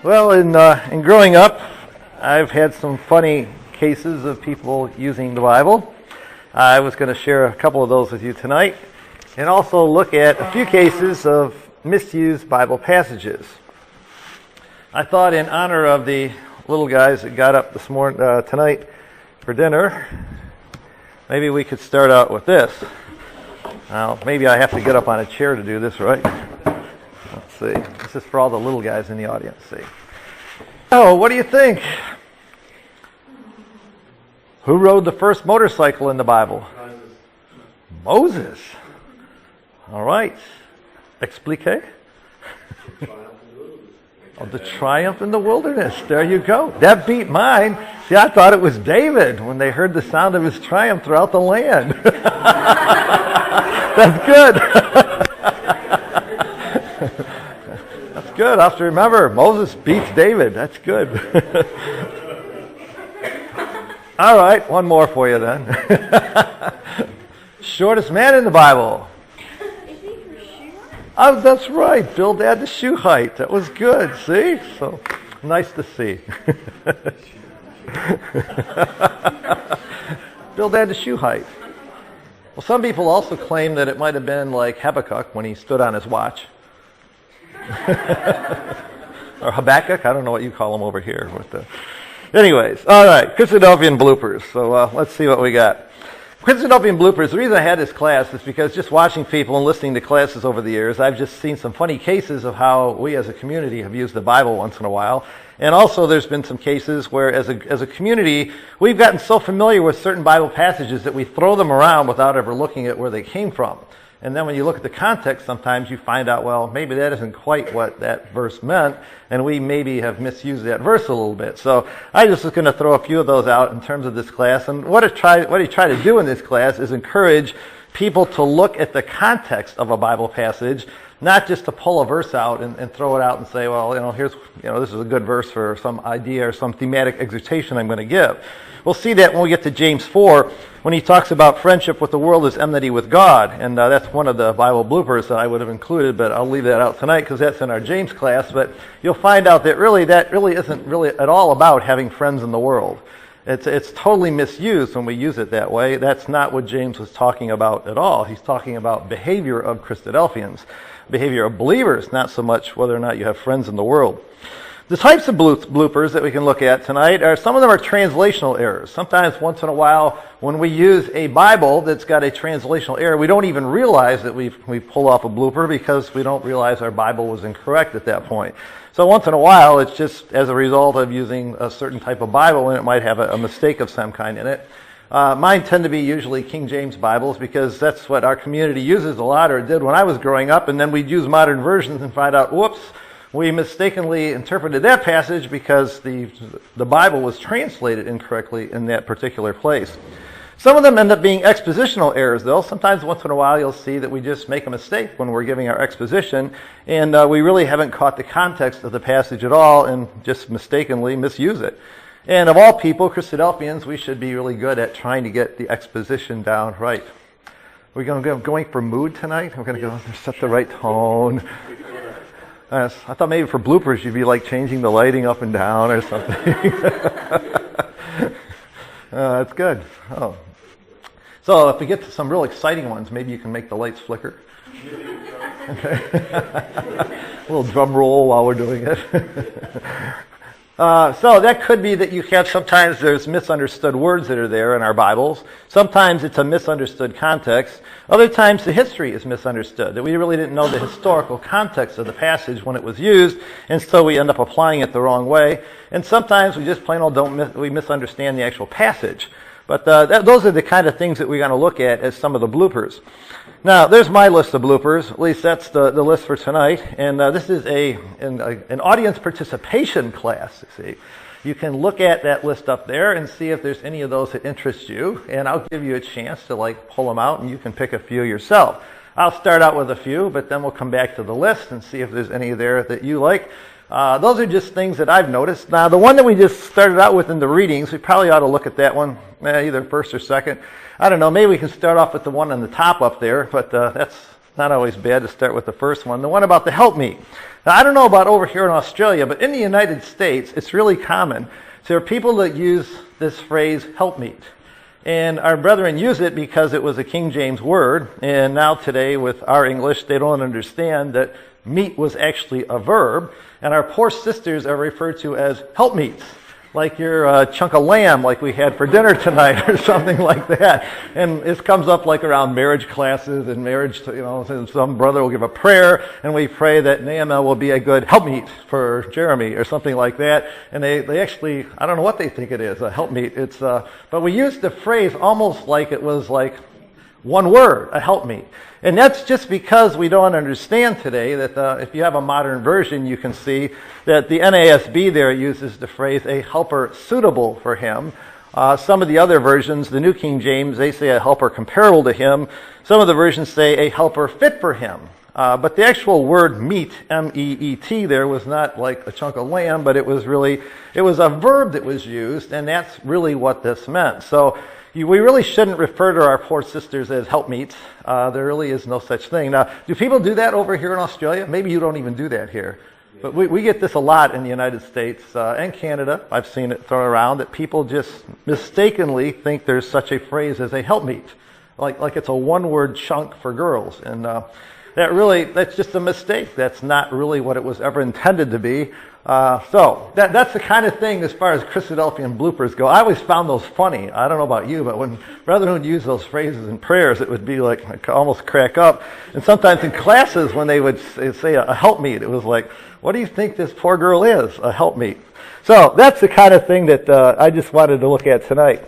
Well, in growing up, I've had some funny cases of people using the Bible. I was going to share a couple of those with you tonight, and also look at a few cases of misused Bible passages. I thought, in honor of the little guys that got up this morning, tonight for dinner, maybe we could start out with this. Now, maybe I have to get up on a chair to do this, right? Let's see. This is for all the little guys in the audience. See. Oh, what do you think? Who rode the first motorcycle in the Bible? Moses. All right. Explique. Oh, the triumph in the wilderness. There you go. That beat mine. See, I thought it was David when they heard the sound of his triumph throughout the land. That's good. That's good. I have to remember, Moses beats David. That's good. All right, one more for you then. Shortest man in the Bible. Oh, that's right. Bildad the Shuhite. That was good. See? So nice to see. Bildad the Shuhite. Well, some people also claim that it might have been like Habakkuk when he stood on his watch. Or Habakkuk. I don't know what you call him over here. Anyways, all right. Christadelphian bloopers. So let's see what we got. Christadelphian bloopers, the reason I had this class is because just watching people and listening to classes over the years, I've just seen some funny cases of how we as a community have used the Bible once in a while. And also there's been some cases where as a community, we've gotten so familiar with certain Bible passages that we throw them around without ever looking at where they came from. And then when you look at the context, sometimes you find out, well, maybe that isn't quite what that verse meant, and we maybe have misused that verse a little bit. So I just was going to throw a few of those out in terms of this class. And what he tried to do in this class is encourage people to look at the context of a Bible passage, not just to pull a verse out and throw it out and say, well, this is a good verse for some idea or some thematic exhortation I'm going to give. We'll see that when we get to James 4, when he talks about friendship with the world is enmity with God. And that's one of the Bible bloopers that I would have included, but I'll leave that out tonight because that's in our James class. But you'll find out that that really isn't really at all about having friends in the world. It's totally misused when we use it that way. That's not what James was talking about at all. He's talking about behavior of Christadelphians, behavior of believers, not so much whether or not you have friends in the world. The types of bloopers that we can look at tonight some of them are translational errors. Sometimes, once in a while, when we use a Bible that's got a translational error, we don't even realize that we pull off a blooper because we don't realize our Bible was incorrect at that point. So once in a while, it's just as a result of using a certain type of Bible, and it might have a mistake of some kind in it. Mine tend to be usually King James Bibles because that's what our community uses a lot, or it did when I was growing up, and then we'd use modern versions and find out, whoops, we mistakenly interpreted that passage because the Bible was translated incorrectly in that particular place. Some of them end up being expositional errors, though. Sometimes, once in a while, you'll see that we just make a mistake when we're giving our exposition, and we really haven't caught the context of the passage at all and just mistakenly misuse it. And of all people, Christadelphians, we should be really good at trying to get the exposition down right. We're going for mood tonight? We're going to go set the right tone. I thought maybe for bloopers you'd be like changing the lighting up and down or something. That's good. Oh. So if we get to some real exciting ones, maybe you can make the lights flicker. Okay. A little drum roll while we're doing it. So that could be that you have sometimes there's misunderstood words that are there in our Bibles. Sometimes it's a misunderstood context. Other times the history is misunderstood, that we really didn't know the historical context of the passage when it was used, and so we end up applying it the wrong way. And sometimes we just plain old we misunderstand the actual passage. But those are the kind of things that we're going to look at as some of the bloopers. Now, there's my list of bloopers. At least that's the list for tonight. And this is an audience participation class, you see. You can look at that list up there and see if there's any of those that interest you. And I'll give you a chance to pull them out, and you can pick a few yourself. I'll start out with a few, but then we'll come back to the list and see if there's any there that you like. Those are just things that I've noticed. Now, the one that we just started out with in the readings, we probably ought to look at that one, either first or second. I don't know, maybe we can start off with the one on the top up there, but not always bad to start with the first one. The one about the helpmeet. Now, I don't know about over here in Australia, but in the United States, it's really common. There are people that use this phrase, helpmeet. And our brethren use it because it was a King James word. And now today, with our English, they don't understand that meet was actually a verb. And our poor sisters are referred to as helpmeets, like your chunk of lamb like we had for dinner tonight or something like that. And this comes up like around marriage classes and marriage, some brother will give a prayer and we pray that Naaman will be a good helpmeet for Jeremy or something like that. And they actually, I don't know what they think it is, a helpmeet. But we use the phrase almost like it was like one word, a helpmeet. And that's just because we don't understand today that if you have a modern version, you can see that the NASB there uses the phrase, a helper suitable for him. Some of the other versions, the New King James, they say a helper comparable to him. Some of the versions say a helper fit for him. But the actual word meet, M-E-E-T, there was not like a chunk of lamb, but it was a verb that was used, and that's really what this meant. So we really shouldn't refer to our poor sisters as helpmeets. There really is no such thing. Now, do people do that over here in Australia? Maybe you don't even do that here. But we get this a lot in the United States and Canada. I've seen it thrown around that people just mistakenly think there's such a phrase as a helpmeet, like it's a one-word chunk for girls. And that's just a mistake. That's not really what it was ever intended to be. So that's the kind of thing as far as Christadelphian bloopers go. I always found those funny. I don't know about you, but when brethren would use those phrases in prayers, it would be like I could almost crack up. And sometimes in classes when they would say a helpmeet, it was like, what do you think this poor girl is? A helpmeet. So that's the kind of thing that I just wanted to look at tonight.